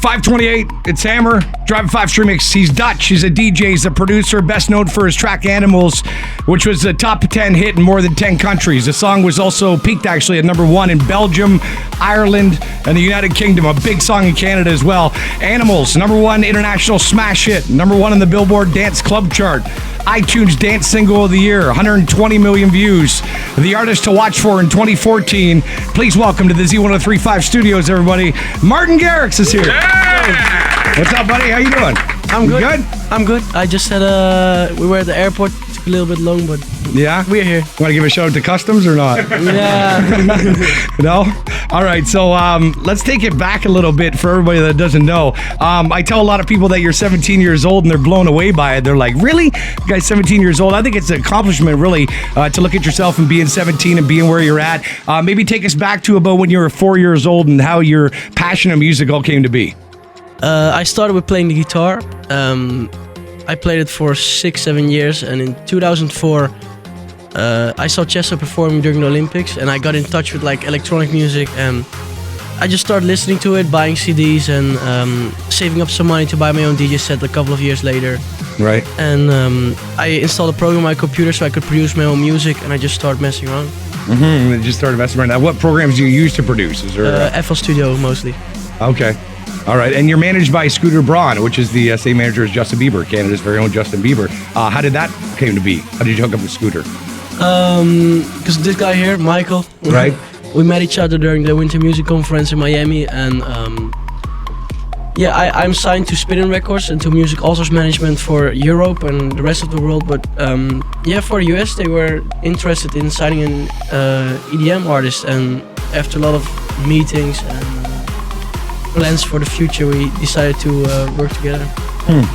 528, it's HammeR, Drive 5's remix. He's Dutch, he's a DJ, he's a producer, best known for his track Animals, which was a top 10 hit in more than 10 countries. The song was also peaked actually at number 1 in Belgium, Ireland, and the United Kingdom. A big song in Canada as well. Animals, number 1 international smash hit, number 1 on the Billboard Dance Club chart. iTunes Dance Single of the Year, 120 million views. The artist to watch for in 2014. Please welcome to the Z103.5 studios, everybody. Martin Garrix is here. Yeah! What's up, buddy? How you doing? I'm good. Good? I'm good. I just had we were at the airport. It took a little bit long, but yeah, we're here. Want to give a shout out to customs or not? Yeah. No? All right, so let's take it back a little bit for everybody that doesn't know. I tell a lot of people that you're 17 years old and they're blown away by it. They're like, really? You guys 17 years old? I think it's an accomplishment, really, to look at yourself and being 17 and being where you're at. Maybe take us back to about when you were 4 years old and how your passion of music all came to be. I started with playing the guitar. I played it for 6-7 years, and in 2004 I saw Chesto performing during the Olympics, and I got in touch with like electronic music, and I just started listening to it, buying CDs, and saving up some money to buy my own DJ set a couple of years later. Right. And I installed a program on my computer so I could produce my own music, and I just started messing around. Mm-hmm. Just started messing around. Now, what programs do you use to produce? Is there FL Studio mostly. Okay. All right, and you're managed by Scooter Braun, which is the same manager as Justin Bieber, Canada's very own Justin Bieber. How did that came to be? How did you hook up with Scooter? Because this guy here, Michael, right? We met each other during the Winter Music Conference in Miami, and I'm signed to Spinning Records and to Music All Stars Management for Europe and the rest of the world. But for the US, they were interested in signing an EDM artist, and after a lot of meetings and plans for the future, we decided to work together.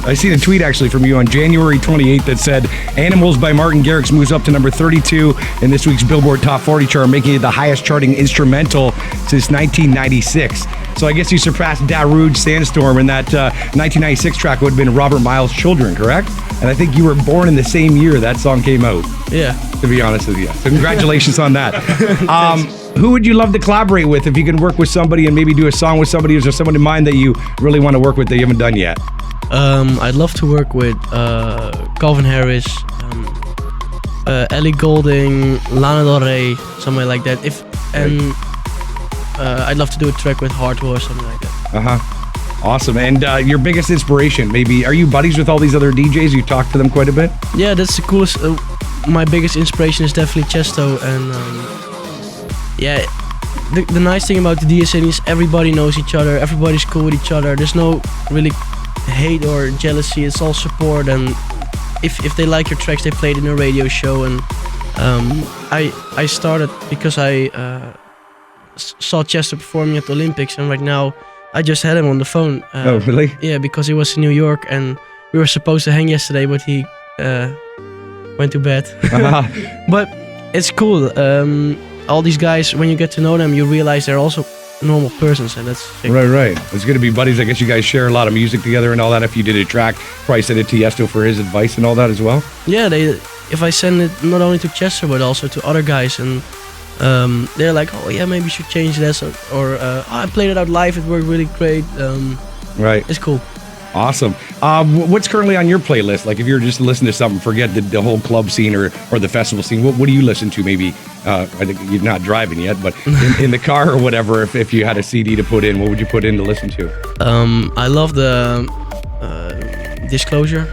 I seen a tweet actually from you on January 28th that said Animals by Martin Garrix moves up to number 32 in this week's Billboard Top 40 chart, making it the highest charting instrumental since 1996. So I guess you surpassed Darude Sandstorm, and that 1996 track would have been Robert Miles' Children, correct? And I think you were born in the same year that song came out. Yeah. To be honest with you. So congratulations on that. Who would you love to collaborate with if you can work with somebody and maybe do a song with somebody? Is there someone in mind that you really want to work with that you haven't done yet? I'd love to work with Calvin Harris, Ellie Goulding, Lana Del Rey, something like that. I'd love to do a track with Hardwell or something like that. Awesome. And your biggest inspiration, maybe, are you buddies with all these other DJs? You talk to them quite a bit? Yeah, that's the coolest. My biggest inspiration is definitely Chesto, and the nice thing about the DJ scene is everybody knows each other, everybody's cool with each other. There's no really hate or jealousy, it's all support, and if they like your tracks, they play it in a radio show. And I started because I saw Chester performing at the Olympics, and right now I just had him on the phone. Oh, really? Yeah, because he was in New York, and we were supposed to hang yesterday, but he went to bed. But it's cool. All these guys, when you get to know them, you realize they're also normal persons, and that's sick. Right. It's going to be buddies. I guess you guys share a lot of music together and all that. If you did a track, probably send it to Chesto for his advice and all that as well. Yeah, if I send it not only to Chester but also to other guys, and they're like, oh yeah, maybe you should change this, or I played it out live, it worked really great. Right. It's cool. Awesome. What's currently on your playlist? Like if you're just listening to something, forget the whole club scene or the festival scene. What do you listen to? Maybe I think you're not driving yet, but in the car or whatever. If you had a CD to put in, what would you put in to listen to? I love the Disclosure.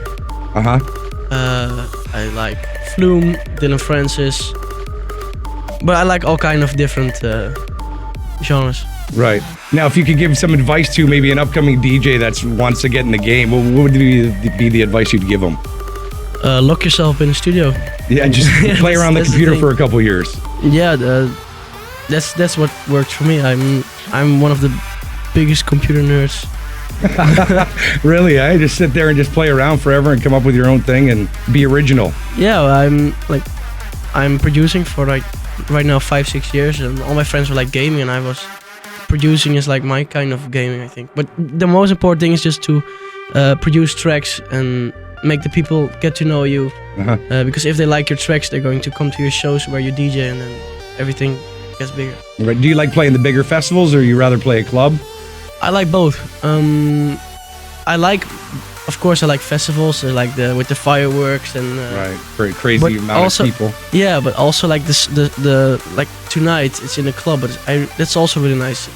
I like Flume, Dylan Francis, but I like all kind of different genres. Right. Now, if you could give some advice to maybe an upcoming DJ that wants to get in the game, what would be the advice you'd give them? Lock yourself in the studio. Yeah, and just play around the computer for a couple years. Yeah, that's what works for me. I'm one of the biggest computer nerds. Really, eh? Just sit there and just play around forever and come up with your own thing and be original. Yeah, I'm producing for like right now 5-6 years, and all my friends were like gaming, and I was producing is like my kind of gaming, I think. But the most important thing is just to produce tracks and make the people get to know you. Because if they like your tracks, they're going to come to your shows where you DJ, and then everything gets bigger. Right. Do you like playing the bigger festivals, or you rather play a club? I like both. Of course, I like festivals, like with the fireworks and. Right, very crazy amount of people. Yeah, but also like the like tonight, it's in a club, but that's also really nice.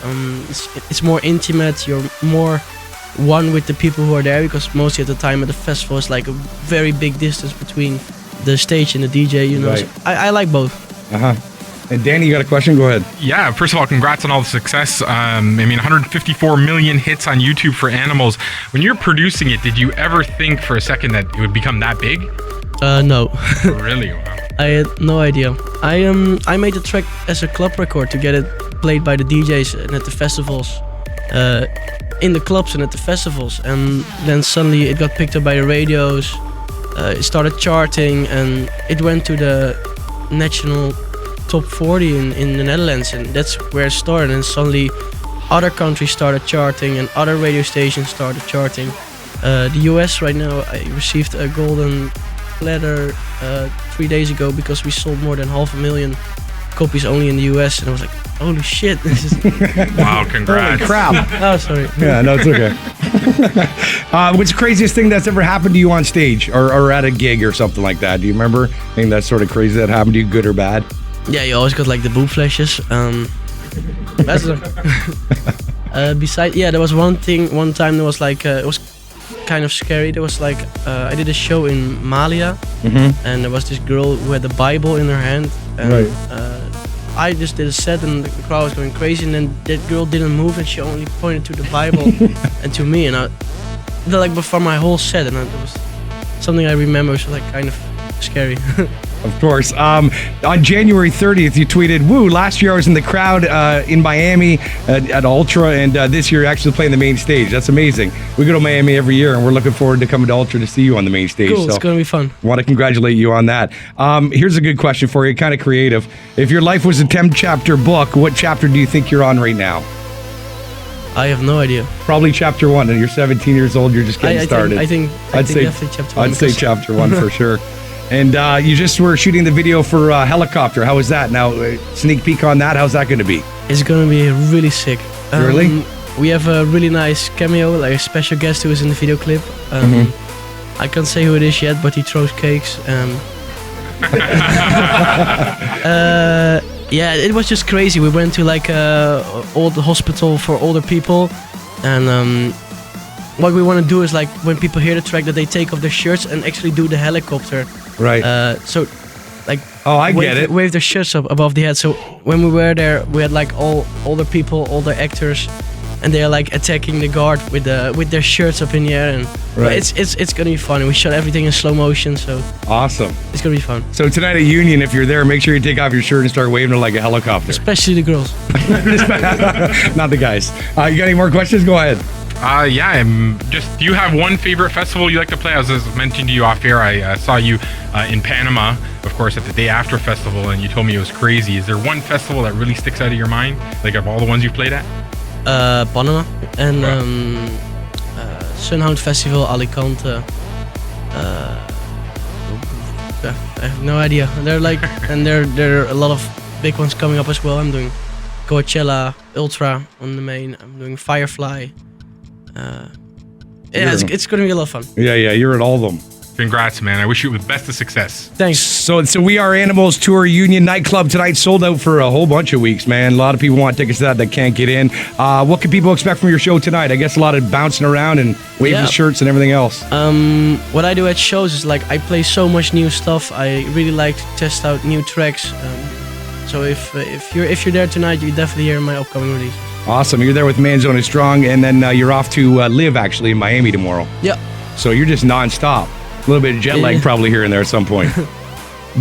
It's more intimate. You're more one with the people who are there, because mostly at the time at the festival, it's like a very big distance between the stage and the DJ. You know, Right. so I like both. And Danny, you got a question? Go ahead. Yeah, first of all, congrats on all the success. 154 million hits on YouTube for Animals. When you're producing it, did you ever think for a second that it would become that big? No. Really? Wow. I had no idea. I made the track as a club record to get it played by the DJs and at the festivals, in the clubs and at the festivals. And then suddenly it got picked up by the radios. It started charting, and it went to the national top 40 in the Netherlands, and that's where it started. And suddenly other countries started charting and other radio stations started charting. The US right now, I received a golden platter 3 days ago because we sold more than 500,000 copies only in the US, and I was like, holy shit, this is Wow, congrats. Holy crap. oh sorry. Yeah, no, it's okay. What's the craziest thing that's ever happened to you on stage or at a gig or something like that? Do you remember anything that's sort of crazy that happened to you, good or bad? Yeah, you always got like the boob flashes. That's beside, yeah, there was one time there was like it was kind of scary. There was like I did a show in Malia, and there was this girl who had the Bible in her hand, and Right. I just did a set, and the crowd was going crazy, and then that girl didn't move, and she only pointed to the Bible and to me, and I did like before my whole set, and it was something I remember, so like kind of scary. Of course. On January 30th, you tweeted, "Woo, last year I was in the crowd in Miami at Ultra, and this year you're actually playing the main stage." That's amazing. We go to Miami every year, and we're looking forward to coming to Ultra to see you on the main stage. Cool, So it's gonna be fun. want to congratulate you on that. Here's a good question for you, kind of creative. If your life was a 10-chapter book, what chapter do you think you're on right now? I have no idea. Probably chapter 1, and you're 17 years old, you're just getting started. I think definitely chapter 1. I'd say chapter 1 for sure. And you just were shooting the video for Helicopter. How was that? Now, sneak peek on that. How's that going to be? It's gonna be really sick. Really? We have a really nice cameo, like a special guest who is in the video clip. I can't say who it is yet, but he throws cakes. Yeah, it was just crazy. We went to like a old hospital for older people, and what we want to do is like when people hear the track that they take off their shirts and actually do the helicopter. Right. So, like, I get it. Wave their shirts up above the head. So when we were there, we had like all older people, older actors, and they're like attacking the guard with their shirts up in the air, and Right. it's gonna be fun. We shot everything in slow motion, so Awesome. it's gonna be fun. So tonight at Union, if you're there, make sure you take off your shirt and start waving it like a helicopter. Especially the girls. Not the guys. You got any more questions? Go ahead. Yeah, do you have one favorite festival you like to play? As I was mentioning to you off air, I saw you in Panama, of course, at the Day After Festival, and you told me it was crazy. Is there one festival that really sticks out of your mind, like of all the ones you've played at? Panama and Sunhound Festival, Alicante. I have no idea. They're like, and there are a lot of big ones coming up as well. I'm doing Coachella, Ultra on the main. I'm doing Firefly. Yeah, it's gonna be a lot of fun. Yeah, you're at all of them. Congrats, man. I wish you the best of success. Thanks. So We Are Animals Tour Union Nightclub tonight, sold out for a whole bunch of weeks, man. A lot of people want tickets to that can't get in. What can people expect from your show tonight? I guess a lot of bouncing around and waving shirts and everything else. What I do at shows is like I play so much new stuff. I really like to test out new tracks. So if you're there tonight, you definitely hear my upcoming release. Awesome. You're there with Manzone is Strong, and then you're off to live actually in Miami tomorrow. Yeah. So you're just nonstop. A little bit of jet lag probably here and there at some point.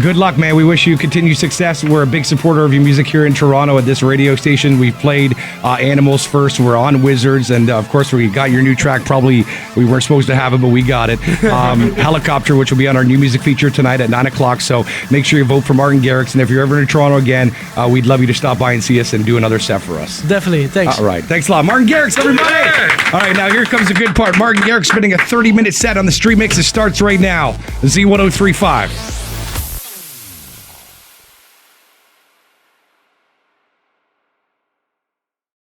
Good luck, man. We wish you continued success. We're a big supporter of your music here in Toronto at this radio station. We played Animals first. We're on Wizards. And, of course, we got your new track. Probably we weren't supposed to have it, but we got it. Helicopter, which will be on our new music feature tonight at 9 o'clock. So make sure you vote for Martin Garrix. And if you're ever in Toronto again, we'd love you to stop by and see us and do another set for us. Definitely. Thanks. All right. Thanks a lot. Martin Garrix, everybody. Yeah. All right. Now, here comes the good part. Martin Garrix spinning a 30-minute set on the Street Mix. It starts right now. Z103.5.